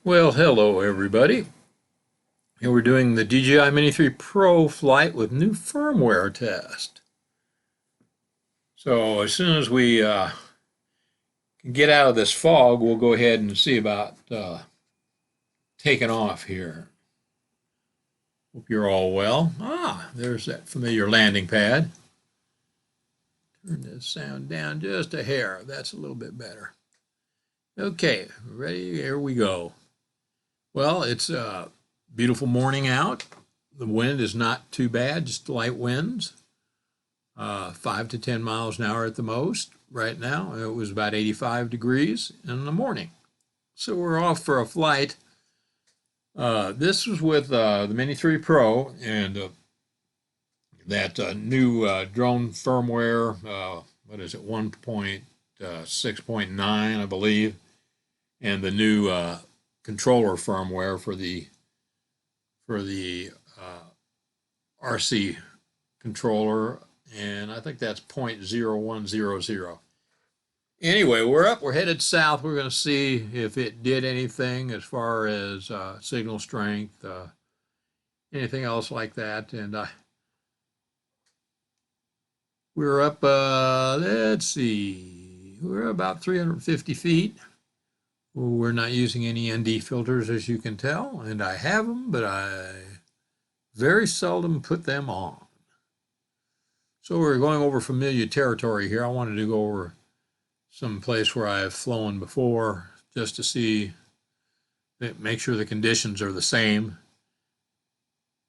Well, hello everybody. Here we're doing the DJI Mini3 Pro flight with new firmware test. So as soon as we can get out of this fog, we'll go ahead and see about taking off here. Hope you're all well. There's that familiar landing pad. Turn this sound down just a hair. That's a little bit better. Okay, ready? Here we go. Well, it's a beautiful morning out. The wind is not too bad, just light winds, 5 to 10 miles an hour at the most. Right now, it was about 85 degrees in the morning. So we're off for a flight. This was with the Mini3 Pro and that new drone firmware, what is it, 1.6.9, I believe, and the new controller firmware for the RC controller, and I think that's 0.0100. Anyway, we're up, we're headed south. We're going to see if it did anything as far as signal strength, anything else like that. And we're up, let's see, we're about 350 feet. We're not using any ND filters, as you can tell, and I have them, but I very seldom put them on. So we're going over familiar territory here. I wanted to go over some place where I have flown before just to see, make sure the conditions are the same,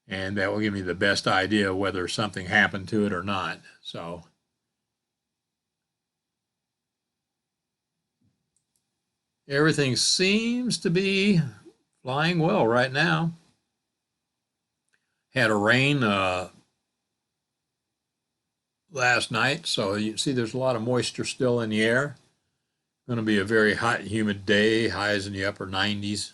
and that will give me the best idea whether something happened to it or not. So everything seems to be flying well right now. Had a rain last night, so you see there's a lot of moisture still in the air. Going to be a very hot and humid day, highs in the upper 90s.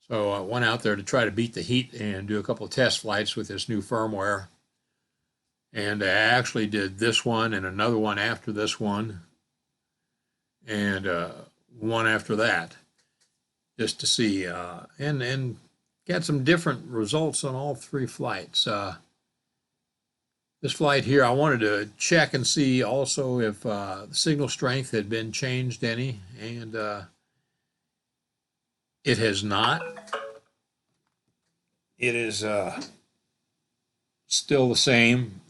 So I went out there to try to beat the heat and do a couple of test flights with this new firmware. And I actually did this one and another one after this one, and one after that, just to see, and got some different results on all three flights. This flight here, I wanted to check and see also if the signal strength had been changed any, and it has not. It is still the same.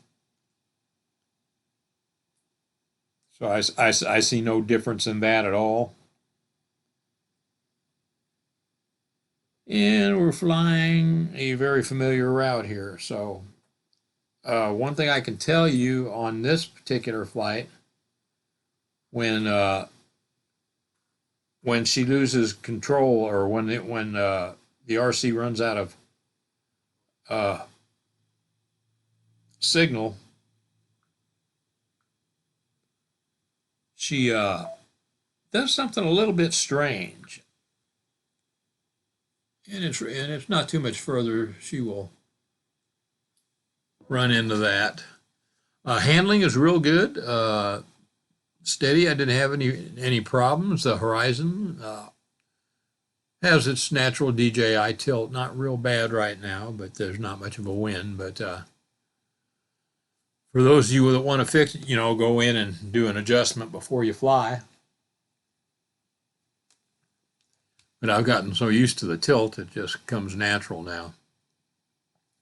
So I see no difference in that at all. And we're flying a very familiar route here. So one thing I can tell you on this particular flight, when she loses control, or when the RC runs out of signal, she does something a little bit strange. And it's not too much further. She will run into that. Handling is real good. Steady. I didn't have any problems. The horizon has its natural DJI tilt. Not real bad right now, but there's not much of a wind. But for those of you that want to fix it, go in and do an adjustment before you fly. But I've gotten so used to the tilt, it just comes natural now.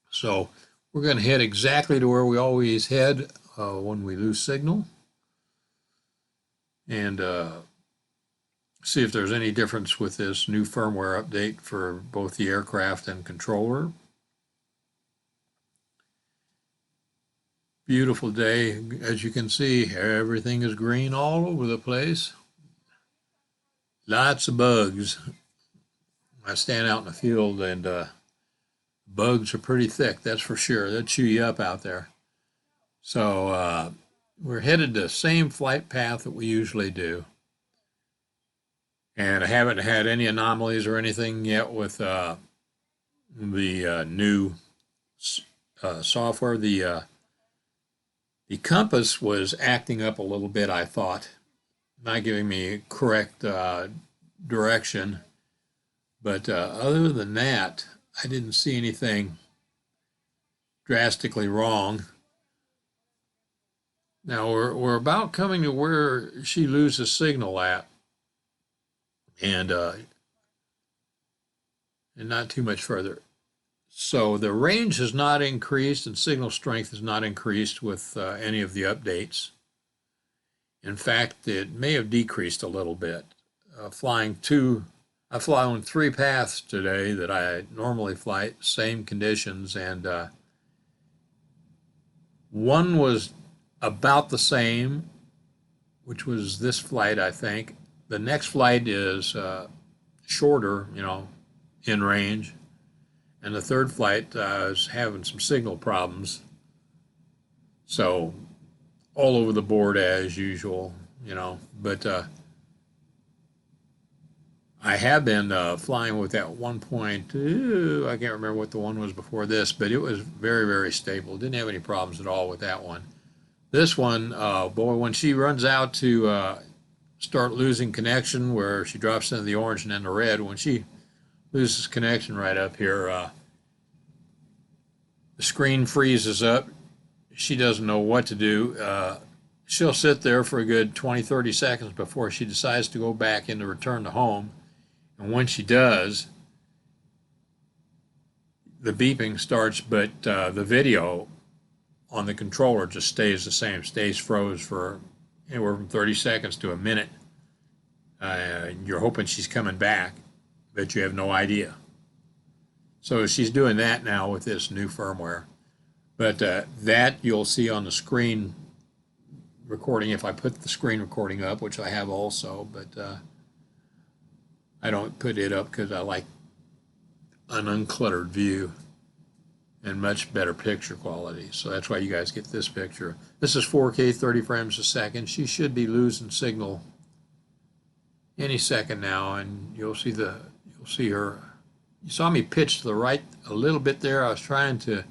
So we're going to head exactly to where we always head when we lose signal, and see if there's any difference with this new firmware update for both the aircraft and controller. Beautiful day. As you can see, everything is green all over the place. Lots of bugs. I stand out in the field, and bugs are pretty thick, that's for sure. They'll chew you up out there. So we're headed the same flight path that we usually do. And I haven't had any anomalies or anything yet with the new software. The compass was acting up a little bit, I thought, not giving me correct direction. But other than that, I didn't see anything drastically wrong. Now we're about coming to where she loses signal at, and not too much further. So the range has not increased and signal strength has not increased with any of the updates. In fact, it may have decreased a little bit. I've flown 3 paths today that I normally fly, same conditions, and one was about the same, which was this flight, I think. The next flight is shorter, in range. And the third flight is having some signal problems. So all over the board as usual, But I have been flying with that 1.2. I can't remember what the one was before this, but it was very, very stable. Didn't have any problems at all with that one. This one, boy, when she runs out to start losing connection, where she drops into the orange and then the red, when she loses connection right up here, the screen freezes up. She doesn't know what to do. She'll sit there for a good 20, 30 seconds before she decides to go back into return to home. And when she does, the beeping starts, but the video on the controller just stays the same, stays froze for anywhere from 30 seconds to a minute. You're hoping she's coming back, but you have no idea. So she's doing that now with this new firmware. But that you'll see on the screen recording if I put the screen recording up, which I have also, but I don't put it up because I like an uncluttered view and much better picture quality. So that's why you guys get this picture. This is 4K 30 frames a second. She should be losing signal any second now, and you'll see her. You saw me pitch to the right a little bit there. I was trying to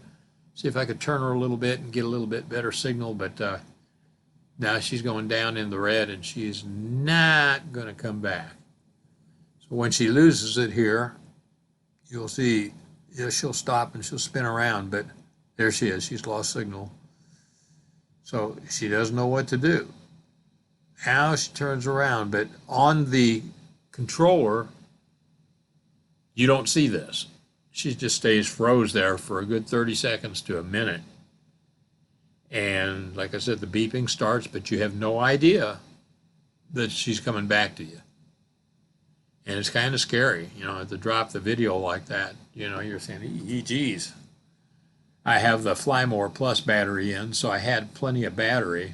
see if I could turn her a little bit and get a little bit better signal, but now she's going down in the red and she's not going to come back. So when she loses it here, you'll see she'll stop and she'll spin around, but there she is. She's lost signal. So she doesn't know what to do. Now she turns around, but on the controller, you don't see this. She just stays froze there for a good 30 seconds to a minute. And like I said, the beeping starts, but you have no idea that she's coming back to you. And it's kind of scary, to drop the video like that. You're saying, geez. I have the Fly More Plus battery in, so I had plenty of battery.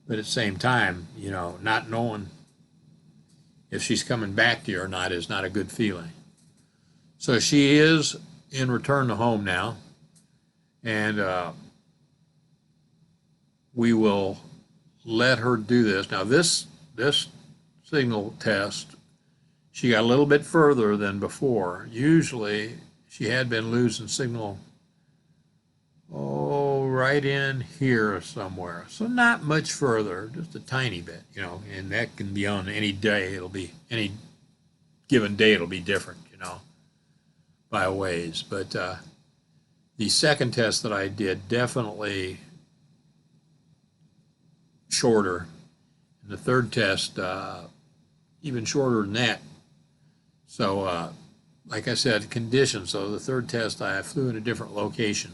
But at the same time, not knowing if she's coming back to you or not is not a good feeling. So she is in return to home now, and we will let her do this. Now this signal test, she got a little bit further than before. Usually she had been losing signal, right in here somewhere. So not much further, just a tiny bit, and that can be on any day. Any given day, it'll be different, by a ways. But the second test that I did, definitely shorter. And the third test, even shorter than that. So, like I said, conditions. So the third test, I flew in a different location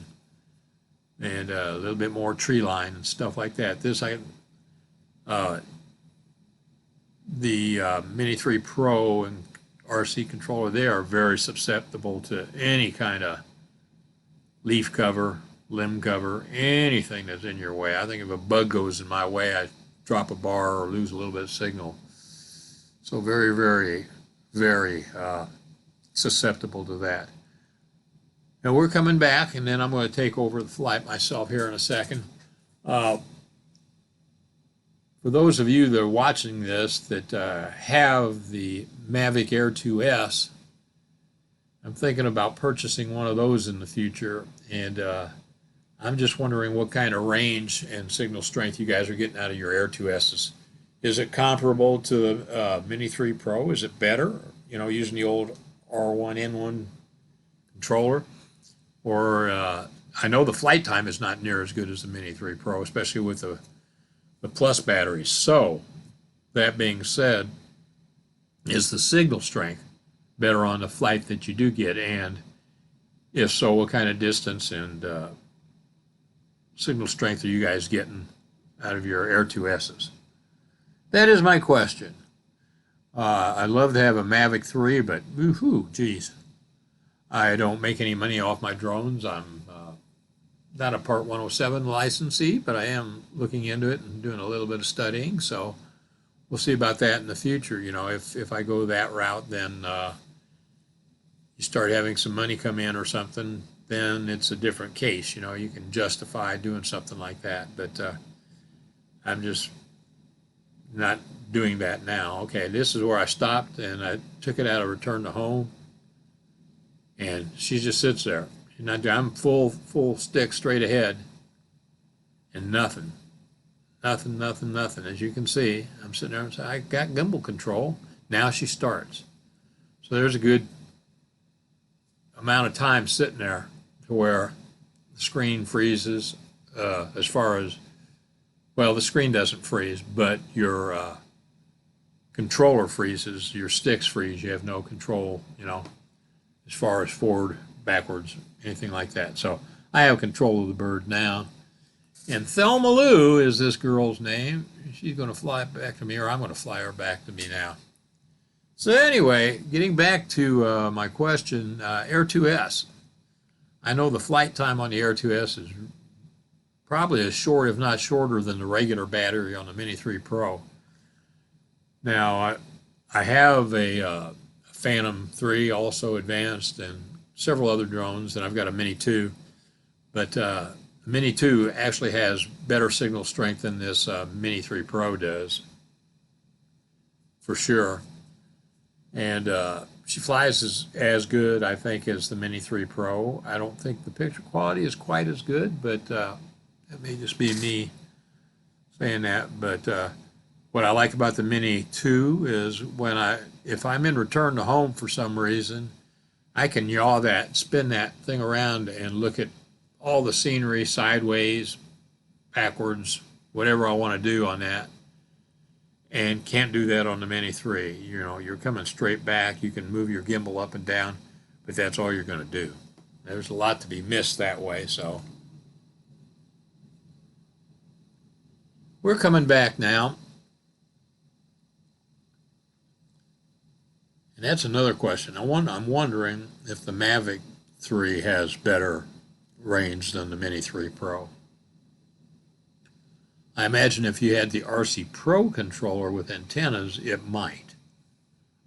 and a little bit more tree line and stuff like that. The Mini3 Pro and RC controller, they are very susceptible to any kind of leaf cover, limb cover, anything that's in your way. I think if a bug goes in my way, I drop a bar or lose a little bit of signal. So very, very, very susceptible to that. Now we're coming back, and then I'm going to take over the flight myself here in a second. For those of you that are watching this that have the Mavic Air 2S, I'm thinking about purchasing one of those in the future, and I'm just wondering what kind of range and signal strength you guys are getting out of your Air 2Ss. Is it comparable to the Mini3 Pro? Is it better, using the old R1N1 controller, or I know the flight time is not near as good as the Mini 3 Pro, especially with the plus batteries. So that being said, is the signal strength better on the flight that you do get? And if so, what kind of distance and signal strength are you guys getting out of your Air 2S's? That is my question. I'd love to have a Mavic 3, but woohoo, geez. I don't make any money off my drones. I'm not a Part 107 licensee, but I am looking into it and doing a little bit of studying. So we'll see about that in the future. You know, if I go that route, then you start having some money come in or something, then it's a different case. You know, you can justify doing something like that. But I'm just not doing that now. Okay, this is where I stopped, and I took it out of return to home, and she just sits there. I'm full stick straight ahead, and nothing. As you can see, I'm sitting there and say, I got gimbal control. Now she starts. So there's a good amount of time sitting there to where the screen freezes as far as, well, the screen doesn't freeze, but your controller freezes, your sticks freeze. You have no control, you know, as far as forward, backwards, anything like that. So I have control of the bird now. And Thelma Lou is this girl's name. She's going to fly back to me, or I'm going to fly her back to me now. So anyway, getting back to my question, Air 2S. I know the flight time on the Air 2S is probably as short, if not shorter, than the regular battery on the Mini 3 Pro. Now, I have a Phantom 3 also advanced and several other drones, and I've got a Mini 2. But the Mini 2 actually has better signal strength than this Mini 3 Pro does, for sure. And she flies as good, I think, as the Mini 3 Pro. I don't think the picture quality is quite as good, but that may just be me saying that. But what I like about the Mini 2 is if I'm in return to home for some reason, I can yaw that, spin that thing around and look at all the scenery sideways, backwards, whatever I want to do on that. And can't do that on the Mini 3. You know, you're coming straight back. You can move your gimbal up and down, but that's all you're going to do. There's a lot to be missed that way, so. We're coming back now. And that's another question. I'm wondering if the Mavic 3 has better range than the Mini 3 Pro. I imagine if you had the RC Pro controller with antennas, it might.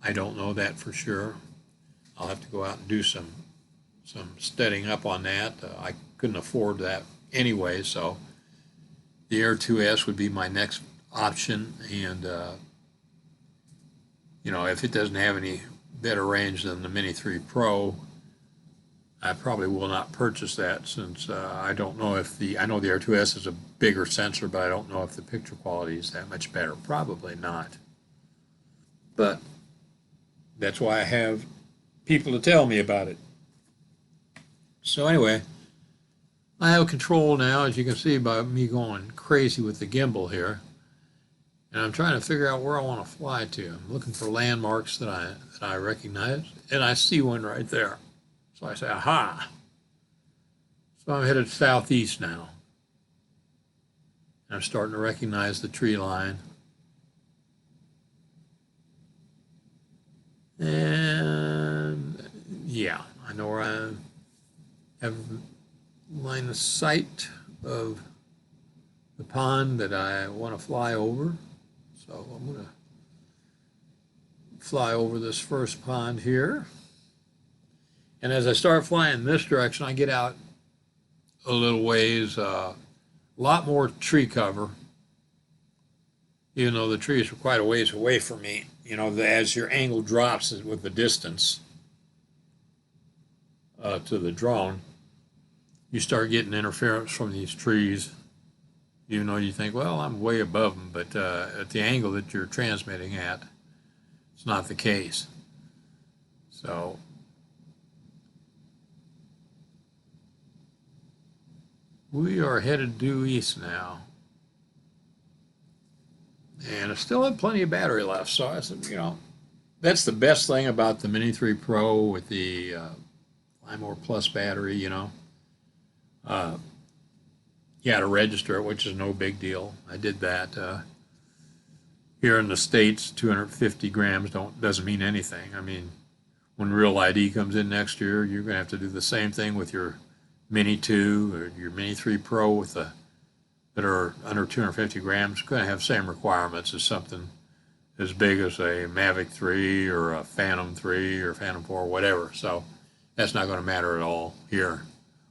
I don't know that for sure. I'll have to go out and do some studying up on that. I couldn't afford that anyway, so the Air 2S would be my next option. And you know, if it doesn't have any better range than the Mini 3 Pro, I probably will not purchase that, since I don't know if I know the Air 2S is a bigger sensor, but I don't know if the picture quality is that much better. Probably not. But that's why I have people to tell me about it. So anyway, I have control now, as you can see by me going crazy with the gimbal here. And I'm trying to figure out where I want to fly to. I'm looking for landmarks that I recognize, and I see one right there. So I say, aha. So I'm headed southeast now. I'm starting to recognize the tree line. And yeah, I know where I have line of sight of the pond that I want to fly over. So I'm going to fly over this first pond here. And as I start flying this direction, I get out a little ways, a lot more tree cover, even though the trees are quite a ways away from me. You know, as your angle drops with the distance to the drone, you start getting interference from these trees, even though you think, well, I'm way above them, but at the angle that you're transmitting at, it's not the case. So we are headed due east now. And I still have plenty of battery left, so I said, that's the best thing about the Mini 3 Pro with the firmware Plus battery, Uh, you got to register it, which is no big deal. I did that. Here in the States, 250 grams doesn't mean anything. I mean, when Real ID comes in next year, you're going to have to do the same thing with your Mini 2 or your Mini 3 Pro with that are under 250 grams. It's going to have same requirements as something as big as a Mavic 3 or a Phantom 3 or Phantom 4, whatever. So that's not going to matter at all here.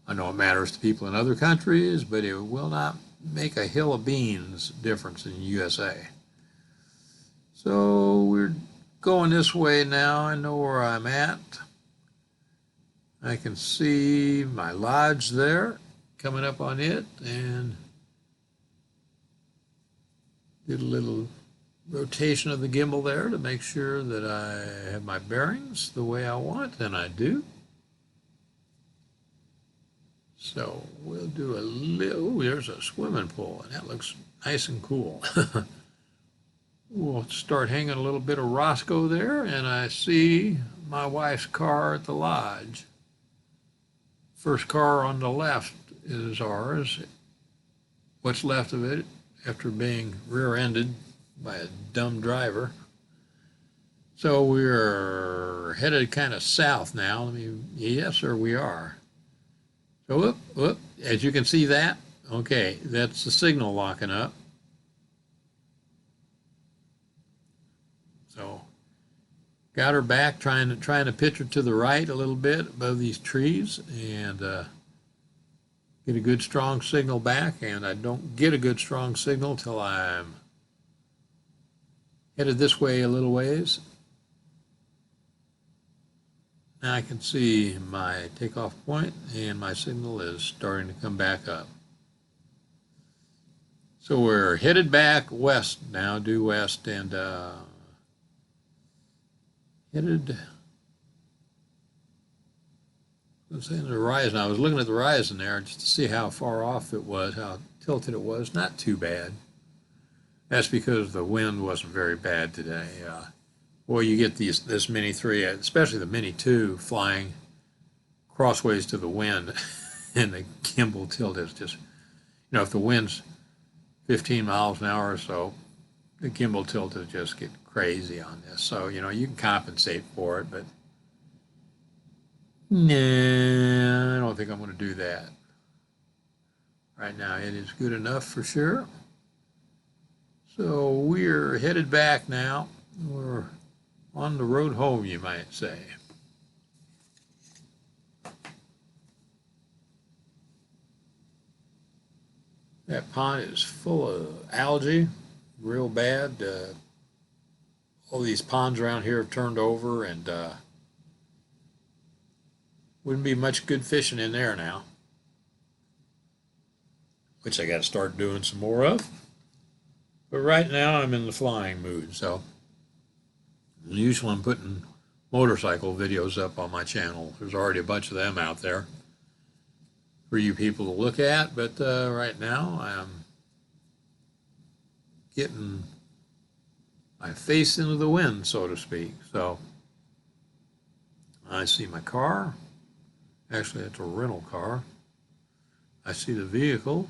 I know it matters to people in other countries, but it will not make a hill of beans difference in the USA. So we're going this way now. I know where I'm at. I can see my lodge there coming up on it, and did a little rotation of the gimbal there to make sure that I have my bearings the way I want, and I do. So we'll do a little, there's a swimming pool, and that looks nice and cool. We'll start hanging a little bit of Roscoe there, and I see my wife's car at the lodge. First car on the left is ours. What's left of it after being rear-ended by a dumb driver. So we're headed kind of south now. Yes, sir, we are. So, as you can see that, okay, that's the signal locking up. So, got her back, trying to pitch her to the right a little bit above these trees and get a good strong signal back. And I don't get a good strong signal till I'm headed this way a little ways. Now I can see my takeoff point and my signal is starting to come back up. So we're headed back west now, due west, and headed, let's say, the horizon. I was looking at the horizon there just to see how far off it was, how tilted it was. Not too bad. That's because the wind wasn't very bad today. Boy, you get this Mini 3, especially the Mini 2, flying crossways to the wind, and the gimbal tilt is just, if the wind's 15 miles an hour or so, the gimbal tilt will just get crazy on this. So, you can compensate for it, but nah, I don't think I'm going to do that. Right now, it is good enough for sure. So we're headed back now. We're on the road home, you might say. That pond is full of algae, real bad. All these ponds around here have turned over, and wouldn't be much good fishing in there now, which I got to start doing some more of. But right now I'm in the flying mood, so usually I'm putting motorcycle videos up on my channel. There's already a bunch of them out there for you people to look at, but right now I'm getting my face into the wind, so to speak. So I see my car. Actually, it's a rental car. I see the vehicle.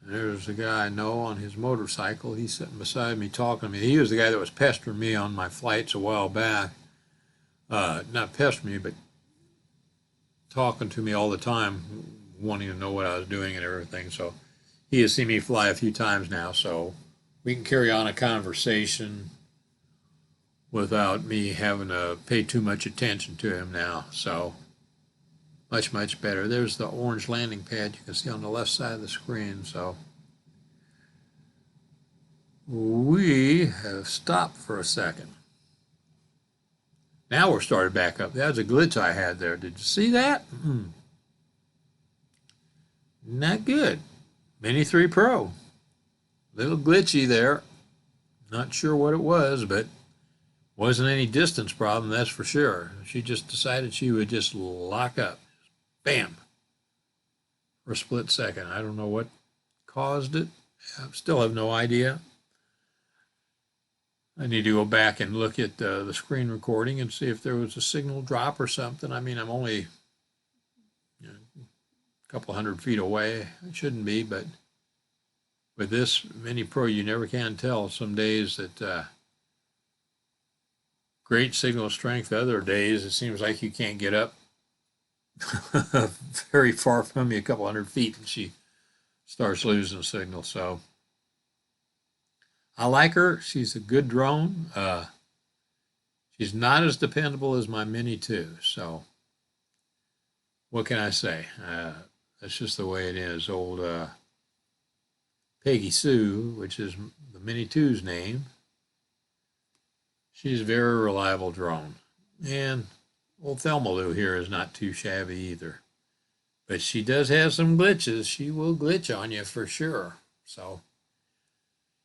And there's a guy I know on his motorcycle. He's sitting beside me talking to me. He was the guy that was pestering me on my flights a while back. Not pestering me, but talking to me all the time, wanting to know what I was doing and everything. So he has seen me fly a few times now, so we can carry on a conversation without me having to pay too much attention to him now. So much better. There's the orange landing pad you can see on the left side of the screen. So we have stopped for a second. Now we're started back up. That was a glitch I had there. Did you see that? Not good. Mini 3 Pro. Little glitchy there. Not sure what it was, but wasn't any distance problem, that's for sure. She just decided she would just lock up. Bam. for a split second. I don't know what caused it. I still have no idea. I need to go back and look at the screen recording and see if there was a signal drop or something. I mean, I'm only a couple 100 feet away. It shouldn't be, but with this Mini Pro, you never can tell. Some days that great signal strength. Other days, it seems like you can't get up very far from you, a couple 100 feet, and she starts losing signal. So I like her. She's a good drone. She's not as dependable as my Mini 2. So what can I say? That's just the way it is. Old Peggy Sue, which is the Mini 2's name, she's a very reliable drone. And old Thelma Lou here is not too shabby either. But she does have some glitches. She will glitch on you for sure. So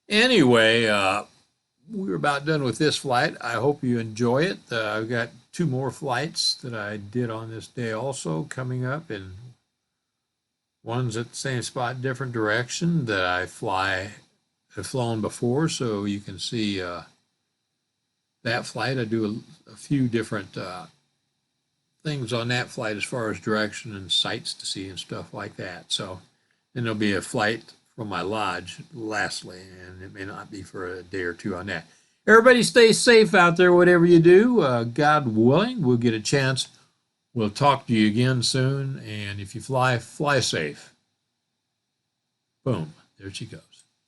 anyway, we're about done with this flight. I hope you enjoy it. I've got 2 more flights that I did on this day also coming up, and one's at the same spot, different direction that have flown before, so you can see that flight. I do a few different things on that flight as far as direction and sights to see and stuff like that. So then there'll be a flight from my lodge lastly, and it may not be for a day or 2 on that. Everybody stay safe out there, whatever you do. God willing, we'll get a chance. We'll talk to you again soon, and if you fly, fly safe. Boom, there she goes.